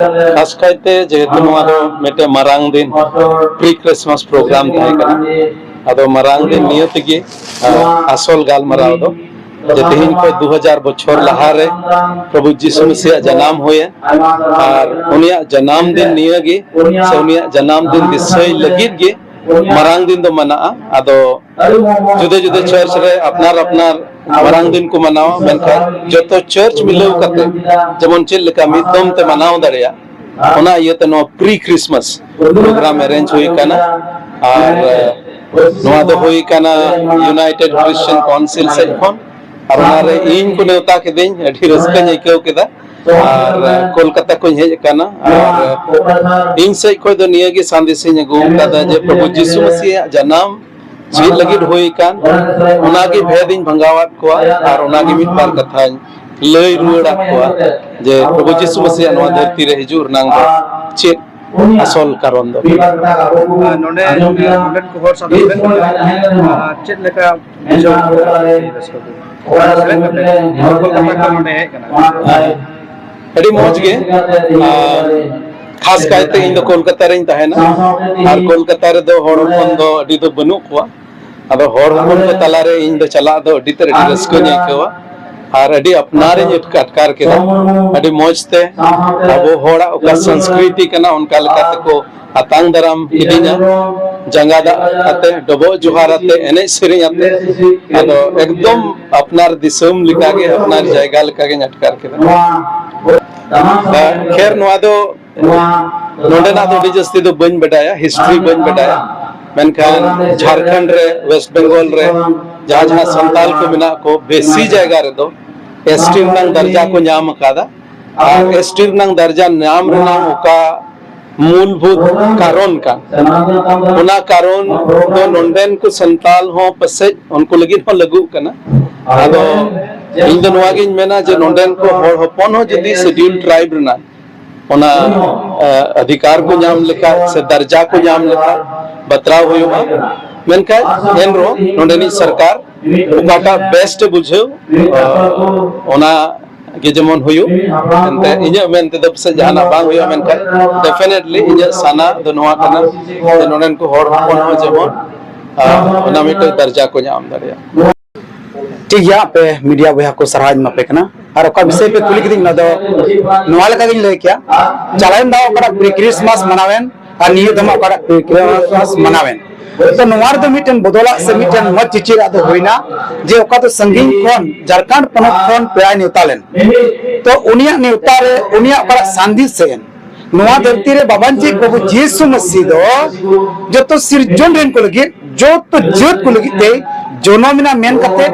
खास करते जेहेतु मेटे मारांग दिन प्री क्रिसमस प्रोग्राम अदो मारांग दिन नियति आसल गालमाराव दो जे तेहिन को 2000 बछर लहारे प्रभु यीशु मसीह जन्म होए और उनिया जन्म दिन नियगे से उनिया जन्म दिन दिसय लगित गे मारांग दिन दो मना अदो जुदे जुदे चर्च रे अपनार अपनार मारांग दिन को मनावा मेनखा जतो चर्च मिलाव कते जेमन चेल लेका मिदम ते मनाव दरिया ओना इयते नो प्री क्रिसमस प्रोग्राम अरेंज हुई काना और नोआ दो हुई काना यूनाइटेड क्रिश्चियन काउंसिल से फोन और ओनारे इन को नेवता के दिन अठी रस्का नइकेव केदा और कोलकाता को हेज काना और इन से कोई दो नियगे संदेश गो कादा जे प्रभु यीशु मसीह जन्म चीज लगिद हुई कान ओनागे भेदिन भंगावात को और ओनागे मिट बार कथा लय रुड़ा को जे प्रभु यीशु मसीह नवा धरती रे हिजुर नांग चेत असल कारण दो नोंडे नोंडे को हर साथ चेत लेका जो अड़ी मौज गे खास कायते इन दो कोलकाता रे तहना और कोलकाता रे दो हर हन दो अडी दो बनु को अदो हर हन को तला रे इन दो चला दो अडी ते अडी रस्को ने केवा और अडी अपनारे अटकार के अडी मौजते अब होड़ा ओका संस्कृति कना उनका लकाते को अतांग दराम हिदिना जंगादा आते डबो जुहार आते एने सेरिंग आते अदो एकदम अपनार दिसम लिका के अपनार जायगा लिका के अटकार के खैर नोआ दो नोंडे ना दो जस्ती दो बन बडाया हिस्ट्री बन बडाया मेनखान झारखंड रे वेस्ट बंगाल रे जहाँ जहाँ संताल को मिना को बेसी जायगा रे दो एसटी नंग दर्जा को नाम कादा और एसटी नंग दर्जा नाम रे नाम ओका मूलभूत कारण का उना कारण तो नोंडेन को संताल हो पसे उनको लगी हो लगू कना अदो इन दो नोआ गिन मेना जे नोंडेन को होड़ होपन हो जदी शेड्यूल ट्राइब रना ओना अधिकार को नाम लिखा से दर्जा को नाम लिखा बतराव हुआ मेनका एनरो नोंडेनी सरकार ओकाटा बेस्ट बुझो ओना के जमन हुयो एंते इnya मेनते दब से जाना बांग हुयो मेनका डेफिनेटली इnya साना दो नोआ कना जे नोंडेन को होड़ होपन हो जमन ओना मिटे दर्जा को नाम दरिया ठीक या पे मीडिया बया को सराहज मापे कना और ओका विषय पे कुली किदिन न दो नोआ लका गिन ले क्या चलाइन दा ओकरा प्री क्रिसमस मनावेन और निये दम ओकरा प्री क्रिसमस मनावेन तो नोवार दो मिटन बदला से मिटन मत चिचिरा दो होइना जे ओका तो संगीन कोन झारखंड पनत कोन पेय नेवतालेन तो उनिया नेवता रे उनिया ओकरा सांदिस सेन नोआ धरती रे बाबांजी प्रभु यीशु मसीह दो जो तो सिरजन रेन को लगी जो तो जेत को लगी ते जोनोमिना मेन कते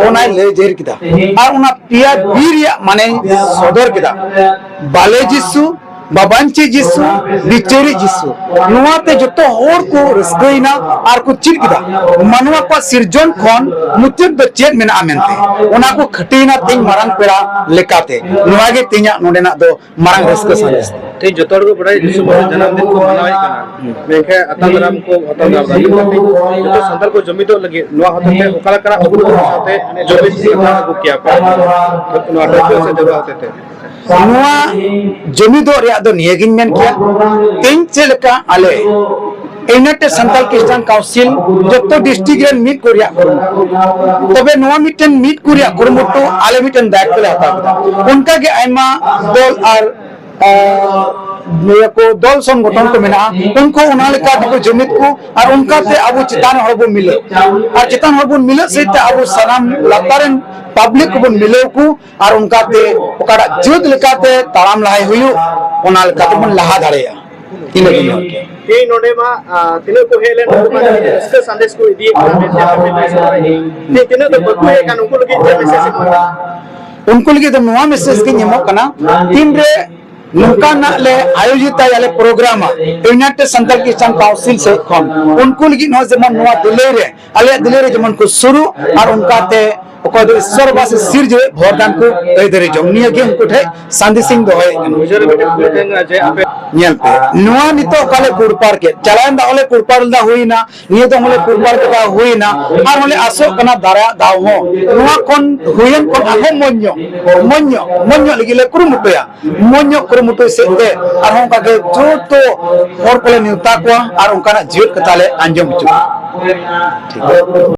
ओना ले जेर किदा और उना पिया बीरिया माने सदर किदा बाले यीशु बाबांची यीशु बिचेरी यीशु नुआते जतो होर को रसगइना आर को चिर किदा मनवा को सिरजन खन मुतिब द चेत मेना मेनते ओना को खटीना तिन मारंग पेड़ा लेकाते नुआगे तिना नोडेना दो मारंग रसक सानस ते जतोर को बड़ाई यीशु मसीह जन्मदिन को मनाई कना मेखे अतंगराम को अतंगराम दागी जतो संदर को जमितो लगे नुआ होते ओकला करा अबु होते जमित से को किया पर नुआ टोपे से देवा होते थे नुआ जमिदो रे दो नियगिन मेन किया तीन चेलका आले एनटे संताल क्रिश्चियन काउंसिल जतो डिस्ट्रिक्ट रे मीट कोरिया तबे नुआ मिटन मीट कोरिया कुरमुटो आले मिटन दायित्व ले हता उनका के आइमा दल और को दल संगठन को मेना उनको उनालिका को जमित को और उनका ते अब चितान हरबो मिले और चितान हरबो मिले से ते अब सलाम लतारन पब्लिक को मिले को और उनका ते ओकरा जुद लिकाते ताराम लहाय हुयु उनालिका तो मन लहा दाड़ेया इने ए नोडे मा तिने को हेले इसके संदेश को दिए ने तिने तो बकु है कान उनको लगी उनको लगी तो नोआ मैसेज के नेमो कना टीम रे नुका ना ले आयोजित याले programme United Santal Christian council से खन उनको लगी नो जमन नोआ दिले रे आले दिले रे जमन को शुरू और उनका ते ᱚᱠᱚᱭ ᱫᱚ ᱤᱥᱥᱚᱨ ᱵᱟᱥ ᱥᱤᱨᱡᱟᱹ ᱵᱷᱚᱨᱫᱟᱱ ᱠᱚ ᱟᱹᱭᱫᱟᱹᱨᱤ ᱡᱚᱝ ᱱᱤᱭᱟᱹ ᱜᱮ ᱩᱱᱠᱩ ᱴᱷᱮᱱ ᱥᱟᱸᱫᱮᱥᱤᱧ ᱫᱚᱦᱚᱭᱮᱫ ᱠᱟᱱᱟ ᱵᱩᱡᱷᱟᱹᱣ ᱨᱮ ᱢᱤᱫᱴᱮᱱ ᱠᱩᱞᱤ ᱛᱟᱦᱮᱸ ᱠᱟᱱᱟ ᱡᱮ ᱟᱯᱮ ᱧᱮᱞ ᱯᱮ ᱱᱚᱣᱟ ᱱᱤᱛᱚᱜ ᱚᱠᱟᱞᱮ ᱠᱩᱲᱯᱟᱲ ᱠᱮᱫ ᱪᱟᱞᱟᱣᱮᱱ ᱫᱟᱣ ᱞᱮ ᱠᱩᱲᱯᱟᱲ ᱞᱮᱫᱟ ᱦᱩᱭᱱᱟ ᱱᱤᱭᱟᱹ ᱫᱚ ᱦᱚᱸᱞᱮ ᱠᱩᱲᱯᱟᱲ ᱠᱮᱫᱟ ᱦᱩᱭᱱᱟ ᱟᱨ ᱦᱚᱸᱞᱮ ᱟᱥᱚᱜ ᱠᱟᱱᱟ ᱫᱟᱣ ᱦᱚᱸ ᱱᱚᱣᱟ ᱠᱷᱚᱱ ᱦᱩᱭᱮᱱ ᱠᱷᱚᱱ ᱟᱨᱦᱚᱸ ᱢᱚᱡᱽ ᱧᱚᱜ ᱞᱟᱹᱜᱤᱫ ᱞᱮ ᱠᱩᱨᱩᱢᱩᱴᱩᱭᱟ ᱢᱚᱡᱽ ᱧᱚᱜ ᱠᱩᱨᱩᱢᱩᱴᱩ ᱥᱮᱫ ᱛᱮ ᱟᱨᱦᱚᱸ ᱚᱱᱠᱟᱜᱮ ᱡᱚᱛᱚ ᱦᱚᱲ ᱠᱚᱞᱮ ᱱᱮᱣᱛᱟ ᱠᱚᱣᱟ ᱟᱨ ᱚᱱᱠᱟᱱᱟᱜ ᱡᱤᱣᱮᱫ ᱠᱟᱛᱷᱟ ᱞᱮ ᱟᱸᱡᱚᱢ ᱦᱚᱪᱚ ᱠᱚᱣᱟ